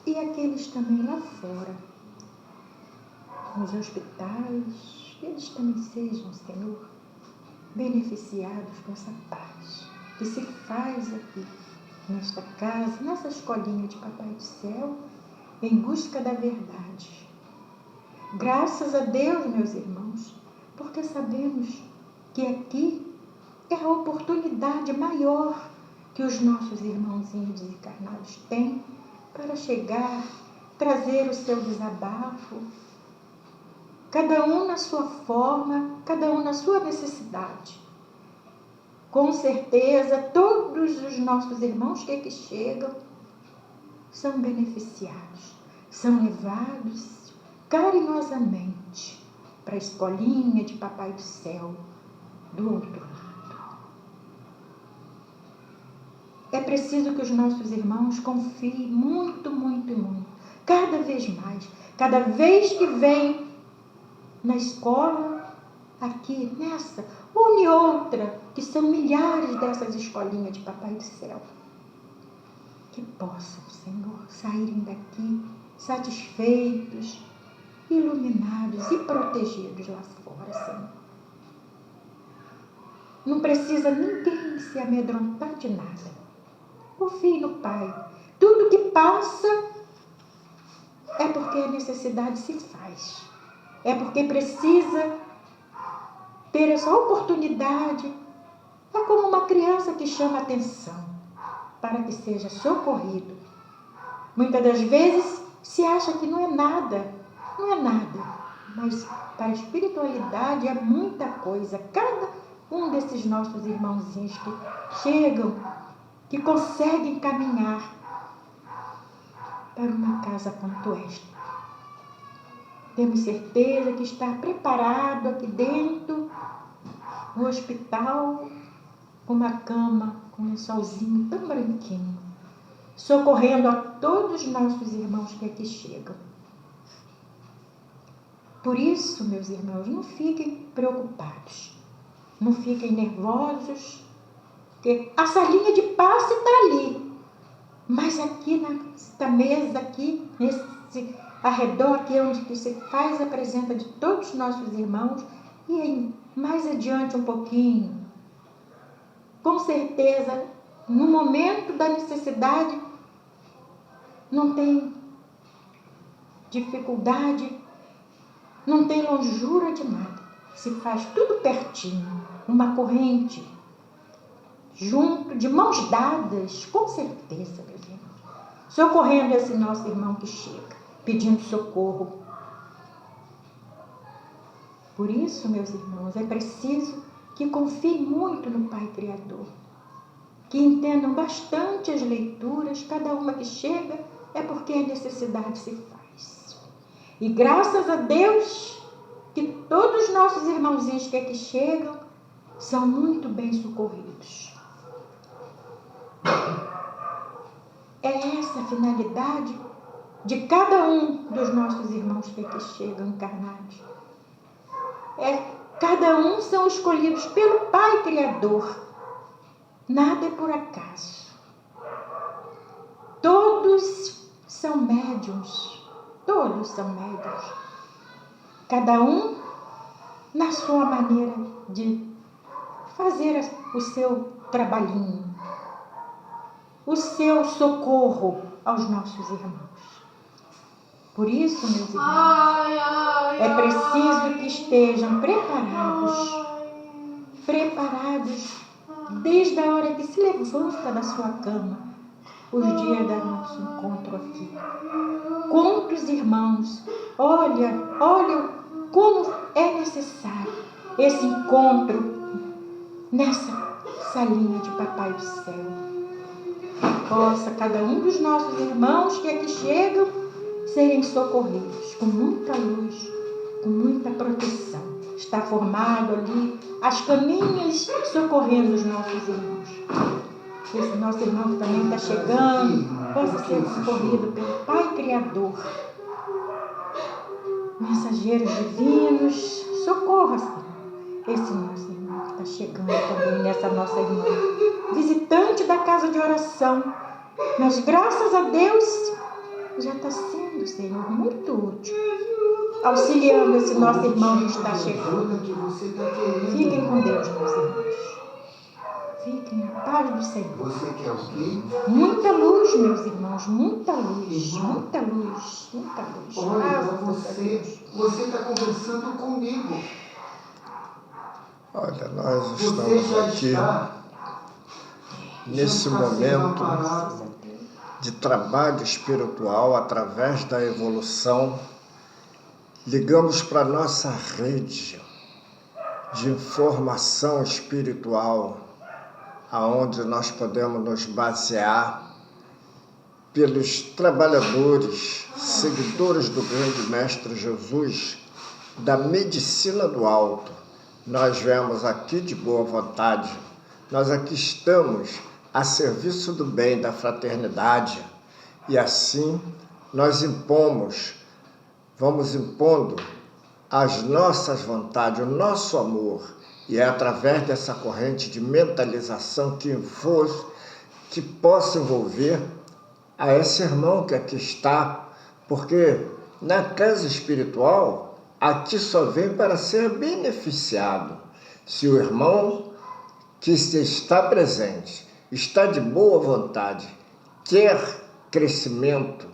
e aqueles também lá fora, nos hospitais, que eles também sejam, Senhor, beneficiados com essa paz que se faz aqui nesta casa, nessa escolinha de Papai do Céu, em busca da verdade. Graças a Deus, meus irmãos, porque sabemos que aqui é a oportunidade maior que os nossos irmãozinhos desencarnados têm para chegar, trazer o seu desabafo, cada um na sua forma, cada um na sua necessidade. Com certeza, todos os nossos irmãos que aqui chegam são beneficiados, são levados carinhosamente para a escolinha de Papai do Céu do outro lado. É preciso que os nossos irmãos confiem muito, muito, muito, cada vez mais, cada vez que vêm na escola, aqui nessa, uma e outra, que são milhares dessas escolinhas de Papai do Céu, que possam, Senhor, saírem daqui satisfeitos, iluminados e protegidos lá fora, Senhor. Não precisa ninguém se amedrontar de nada. Confie no Pai. Tudo que passa é porque a necessidade se faz. É porque precisa ter essa oportunidade. É como uma criança que chama atenção para que seja socorrido. Muitas das vezes se acha que não é nada. Não é nada, mas para a espiritualidade é muita coisa. Cada um desses nossos irmãozinhos que chegam, que conseguem caminhar para uma casa quanto esta. Temos certeza que está preparado aqui dentro, no hospital, com uma cama, com um solzinho tão branquinho, socorrendo a todos os nossos irmãos que aqui chegam. Por isso, meus irmãos, não fiquem preocupados, não fiquem nervosos, porque a salinha de passe está ali, mas aqui nesta mesa, aqui, nesse arredor, aqui onde que se faz a presença de todos os nossos irmãos, e aí, mais adiante um pouquinho, com certeza, no momento da necessidade, não tem dificuldade, não tem longura de nada. Se faz tudo pertinho, uma corrente, junto, de mãos dadas, com certeza, meus irmãos. Socorrendo esse nosso irmão que chega, pedindo socorro. Por isso, meus irmãos, é preciso que confiem muito no Pai Criador. Que entendam bastante as leituras, cada uma que chega é porque a necessidade se faz. E graças a Deus que todos os nossos irmãozinhos que aqui chegam são muito bem socorridos. É essa a finalidade de cada um dos nossos irmãos que aqui chegam encarnados. Cada um são escolhidos pelo Pai Criador. Nada é por acaso. Todos são médiuns. Todos são médiuns. Cada um na sua maneira de fazer o seu trabalhinho, o seu socorro aos nossos irmãos. Por isso, meus irmãos, é preciso que estejam preparados desde a hora que se levanta da sua cama, os dias do nosso encontro aqui. Quantos irmãos, olha como é necessário esse encontro nessa salinha de Papai do Céu. Possa cada um dos nossos irmãos que aqui chegam serem socorridos com muita luz, com muita proteção. Está formado ali as caminhas socorrendo os nossos irmãos. Esse nosso irmão que também está chegando possa ser socorrido pelo Pai Criador. Mensageiros divinos, socorra, Senhor, esse nosso irmão que está chegando também nessa nossa irmã, visitante da casa de oração. Mas graças a Deus já está sendo, Senhor, muito útil, auxiliando esse nosso irmão que está chegando. Fiquem com Deus, meus irmãos. Fiquem na paz do Senhor. Você quer o quê? Muita luz, meus irmãos, muita luz, muita luz, muita luz. Olha, você está conversando comigo. Olha, nós Você estamos já aqui está nesse já está sendo momento amparado. de trabalho espiritual através da evolução. Ligamos para a nossa rede de informação espiritual, aonde nós podemos nos basear pelos trabalhadores, seguidores do grande Mestre Jesus, da medicina do alto. Nós viemos aqui de boa vontade, nós aqui estamos a serviço do bem, da fraternidade, e assim nós vamos impondo as nossas vontades, o nosso amor, e é através dessa corrente de mentalização que possa envolver a esse irmão que aqui está, porque na casa espiritual, aqui só vem para ser beneficiado. Se o irmão que está presente, está de boa vontade, quer crescimento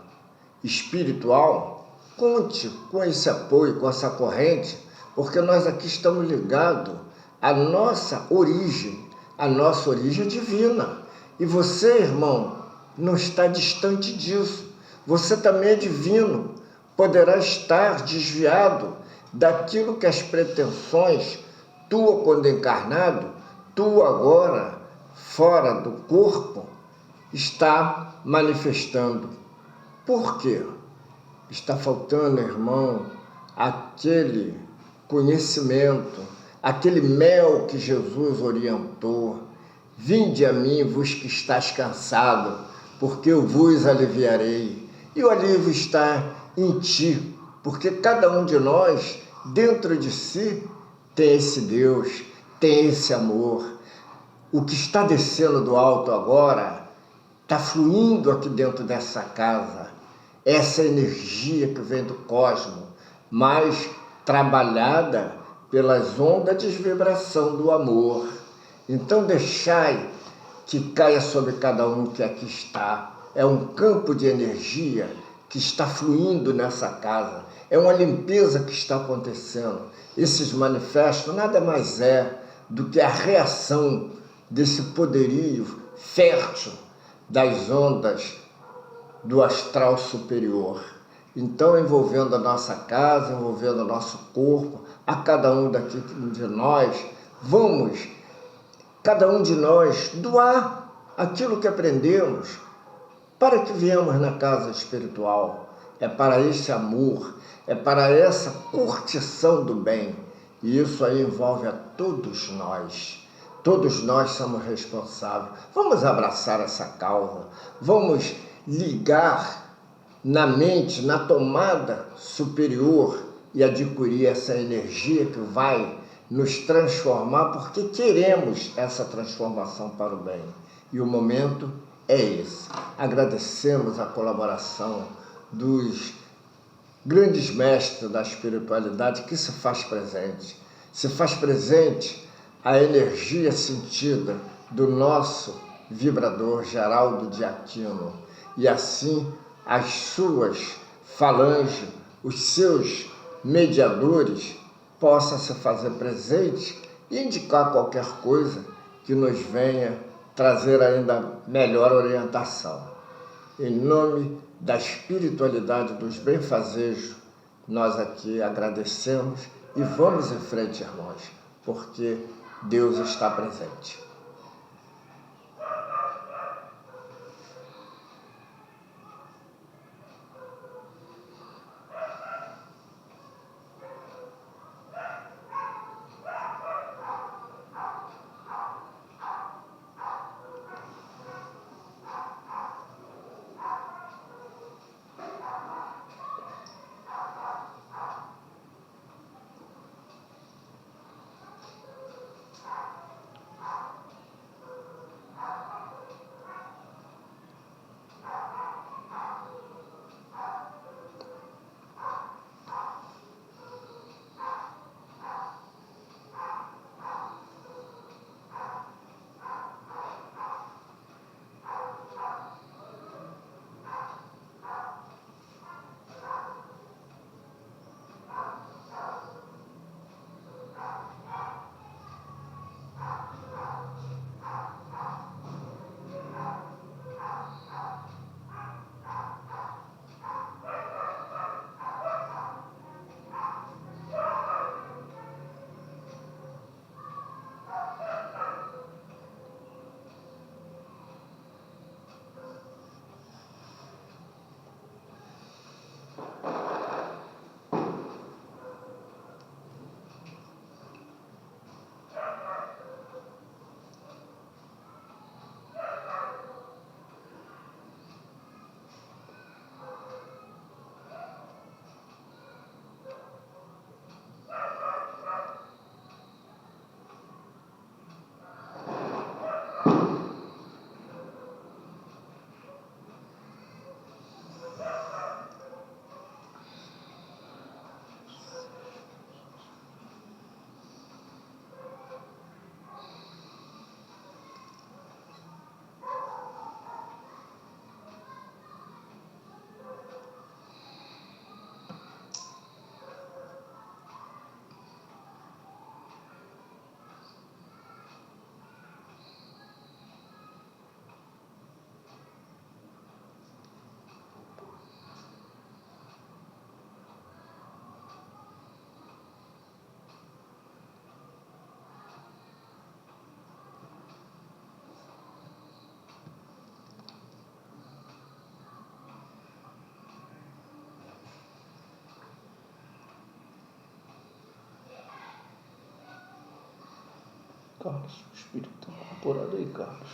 espiritual, conte com esse apoio, com essa corrente, porque nós aqui estamos ligados à nossa origem é divina. E você, irmão, não está distante disso. Você também é divino, poderá estar desviado daquilo que as pretensões, tua quando encarnado, tua agora, fora do corpo, está manifestando. Por quê? Está faltando, irmão, aquele conhecimento, aquele mel que Jesus orientou. Vinde a mim, vos que estáis cansado, porque eu vos aliviarei. E o alívio está em ti, porque cada um de nós, dentro de si, tem esse Deus, tem esse amor. O que está descendo do alto agora, está fluindo aqui dentro dessa casa. Essa energia que vem do cosmos, mas trabalhada pelas ondas de vibração do amor. Então deixai que caia sobre cada um que aqui está. É um campo de energia que está fluindo nessa casa. É uma limpeza que está acontecendo. Esses manifestos nada mais é do que a reação desse poderio fértil das ondas do astral superior. Então, envolvendo a nossa casa, envolvendo o nosso corpo, a cada um daqui de nós, vamos, cada um de nós, doar aquilo que aprendemos. Para que viemos na casa espiritual? É para esse amor, é para essa curtição do bem. E isso aí envolve a todos nós. Todos nós somos responsáveis. Vamos abraçar essa causa. Vamos ligar na mente, na tomada superior e adquirir essa energia que vai nos transformar, porque queremos essa transformação para o bem. E o momento é esse. Agradecemos a colaboração dos grandes mestres da espiritualidade que se faz presente. Se faz presente a energia sentida do nosso vibrador Geraldo de Aquino. E assim as suas falanges, os seus mediadores possam se fazer presente e indicar qualquer coisa que nos venha trazer ainda melhor orientação. Em nome da espiritualidade dos benfazejos, nós aqui agradecemos e vamos em frente, irmãos, porque Deus está presente. Carlos, o espírito está incorporado aí, Carlos.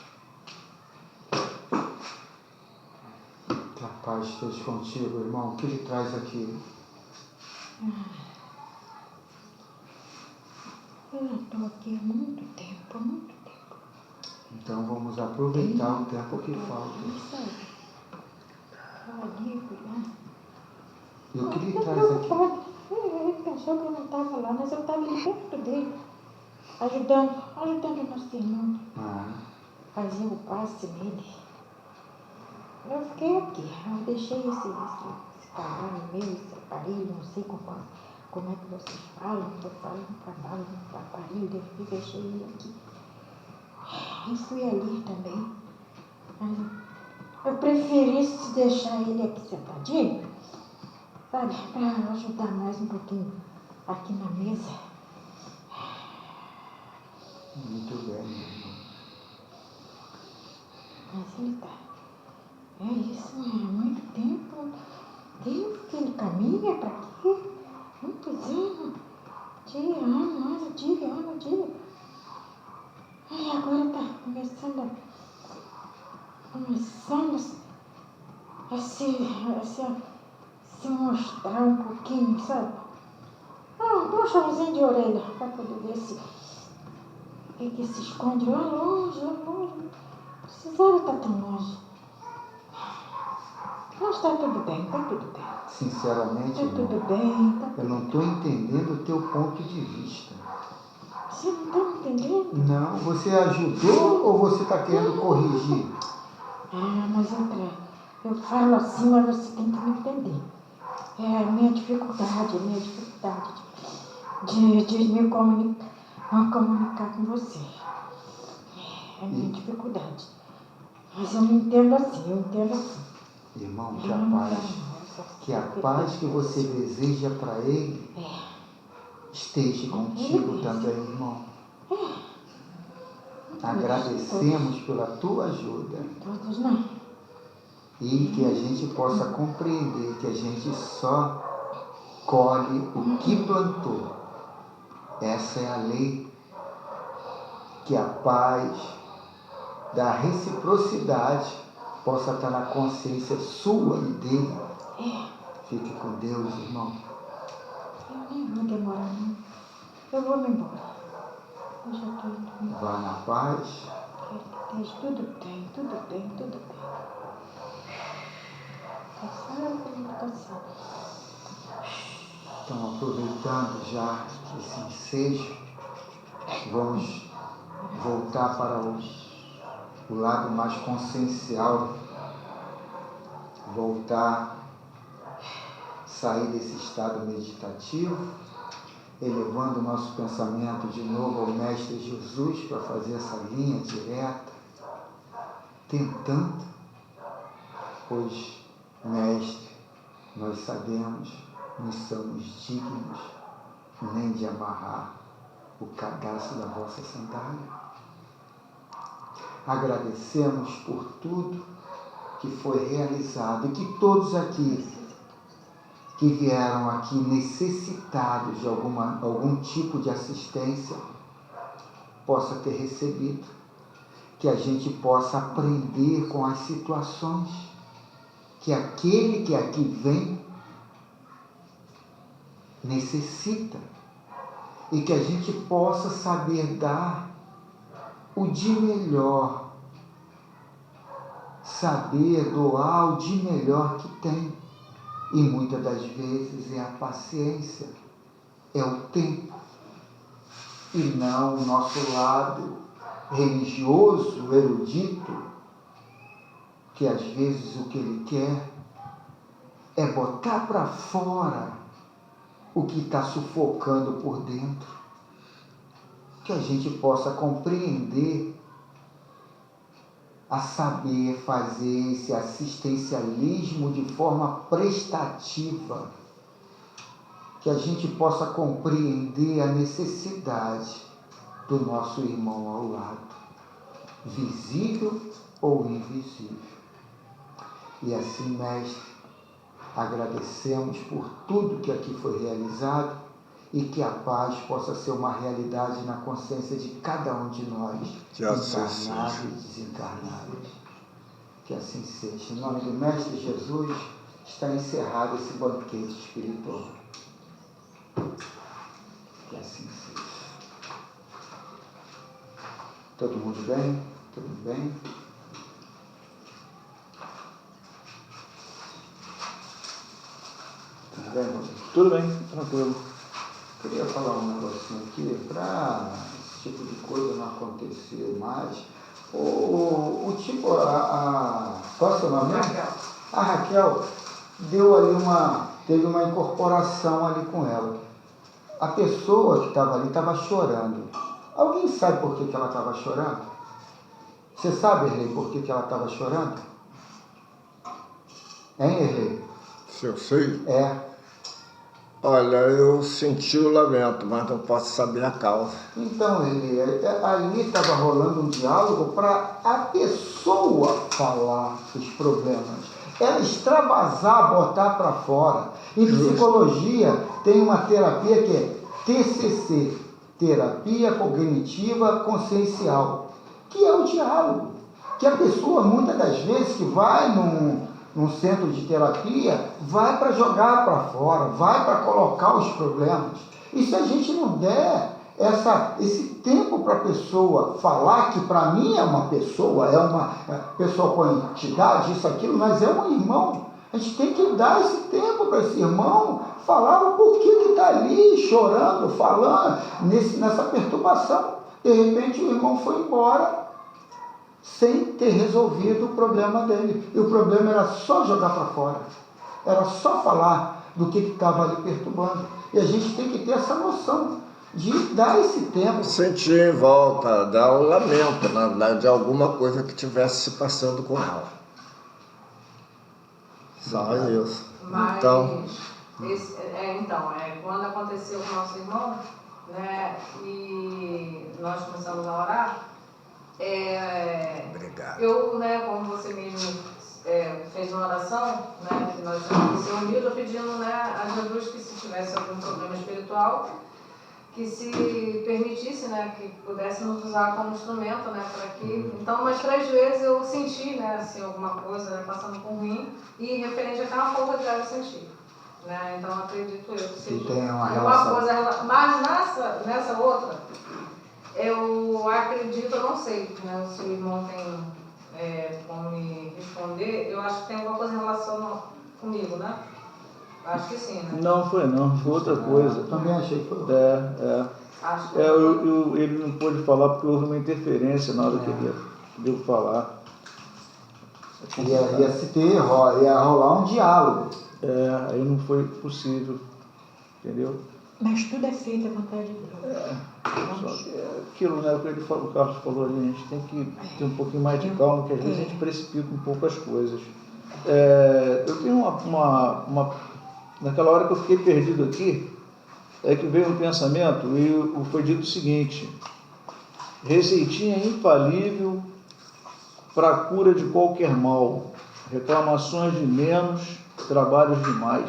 Que a paz esteja contigo, irmão. O que lhe traz aqui? Eu já estou aqui há muito tempo, há muito tempo. Então vamos aproveitar o tempo que falta. E o que lhe traz aqui? Ele pensou que eu não estava lá, mas eu estava ali perto dele, ajudando o nosso irmão. Fazia o passe nele. Eu fiquei aqui, eu deixei esse cavalo meu, esse aparelho, não sei como é que vocês falam, eu falo no cavalo, no aparelho, eu deixei ele aqui. E fui ali também. Mas eu preferi deixar ele aqui sentadinho, sabe, para ajudar mais um pouquinho aqui na mesa. Muito bem, meu irmão. Mas ele tá. É isso, há muito tempo que ele caminha para aqui. Muitos anos. Dia. E agora está começando a se mostrar um pouquinho, sabe? Um puxãozinho de orelha para poder ver se o que se esconde lá longe. Não precisava estar tão longe. Mas está tudo bem. Sinceramente, Está tudo irmão, bem. eu não estou entendendo o teu ponto de vista. Você não está entendendo? Não, você ajudou ou você está querendo corrigir? Mas eu falo assim, mas você tem que me entender. É a minha dificuldade de me comunicar com você. É a minha dificuldade. Mas eu me entendo assim, Irmão, que a paz que você deseja para ele esteja contigo também, irmão. Agradecemos pela tua ajuda. Todos não. E que a gente possa compreender que a gente só colhe o que plantou. Essa é a lei. Que a paz da reciprocidade possa estar na consciência sua e dele. Fique com Deus, irmão. Eu nem vou demorar, não. Eu vou me embora. Eu já estou indo. Vá na paz. Tudo bem. Cansado. Então, aproveitando já esse ensejo, vamos voltar para o lado mais consciencial, sair desse estado meditativo, elevando o nosso pensamento de novo ao Mestre Jesus para fazer essa linha direta, tentando, pois, Mestre, nós sabemos, não somos dignos nem de amarrar o cadastro da vossa sandália. Agradecemos por tudo que foi realizado e que todos aqui que vieram aqui necessitados de algum tipo de assistência possa ter recebido, que a gente possa aprender com as situações, que aquele que aqui vem necessita e que a gente possa saber dar o de melhor, saber doar o de melhor que tem. E muitas das vezes é a paciência, é o tempo, e não o nosso lado religioso, erudito, que às vezes o que ele quer é botar para fora o que está sufocando por dentro. Que a gente possa compreender, a saber fazer esse assistencialismo de forma prestativa, que a gente possa compreender a necessidade do nosso irmão ao lado, visível ou invisível. E assim, Mestre, agradecemos por tudo que aqui foi realizado e que a paz possa ser uma realidade na consciência de cada um de nós, encarnados e desencarnados. Que assim seja. Em nome do Mestre Jesus, está encerrado esse banquete espiritual. Que assim seja. Todo mundo bem? Tudo bem? Tudo bem, Rodrigo? Tudo bem, tranquilo. Queria falar um negocinho aqui, para esse tipo de coisa não acontecer mais. Qual é o seu nome? Raquel. A Raquel teve uma incorporação ali com ela. A pessoa que estava ali estava chorando. Alguém sabe por que ela estava chorando? Você sabe, Erlei, por que ela estava chorando? Hein, Erlei? Se eu sei? É. Olha, eu senti o lamento, mas não posso saber a causa. Então, ali estava rolando um diálogo para a pessoa falar os problemas. Ela extravasar, botar para fora. Em psicologia tem uma terapia que é TCC, Terapia Cognitiva Consciencial, que é o diálogo. Que a pessoa, muitas das vezes, que vai num centro de terapia, vai para jogar para fora, vai para colocar os problemas. E se a gente não der esse tempo para a pessoa falar, que para mim é uma pessoa com entidade, isso, aquilo, mas é um irmão, a gente tem que dar esse tempo para esse irmão falar o porquê que está ali chorando, falando, nessa perturbação. De repente o irmão foi embora, sem ter resolvido o problema dele. E o problema era só jogar para fora. Era só falar do que estava ali perturbando. E a gente tem que ter essa noção de dar esse tempo. Sentir em volta, dar um lamento, na verdade, de alguma coisa que estivesse se passando com ela. Só isso. Mas, Então, quando aconteceu com o nosso irmão, né, e nós começamos a orar, obrigado. eu, né, como você mesmo fez uma oração, né, que nós estamos reunidos, eu pedindo, né, a Jesus que se tivesse algum problema espiritual, que se permitisse, né, que pudesse nos usar como instrumento, né, para que... Então, umas 3 vezes eu senti, né, assim, alguma coisa, né, passando por mim, e referente àquela falta de ar eu senti. Né? Então, acredito eu que seja tem uma uma relação. coisa... Mas nessa outra, eu acredito, eu não sei, né, se o irmão tem como me responder, eu acho que tem alguma coisa em relação comigo, né? Acho que sim, né? Não foi outra coisa. Eu também achei que foi. Acho que Ele não pôde falar porque houve uma interferência na hora que ele deu falar. Ia rolar um diálogo. Aí não foi possível, entendeu? Mas tudo é feito à vontade de Deus. Só que aquilo, né, que o Carlos falou ali, a gente tem que ter um pouquinho mais de calma, porque às vezes a gente precipita um pouco as coisas. Eu tenho naquela hora que eu fiquei perdido aqui, é que veio um pensamento e foi dito o seguinte: receitinha infalível para a cura de qualquer mal, reclamações de menos, trabalhos demais.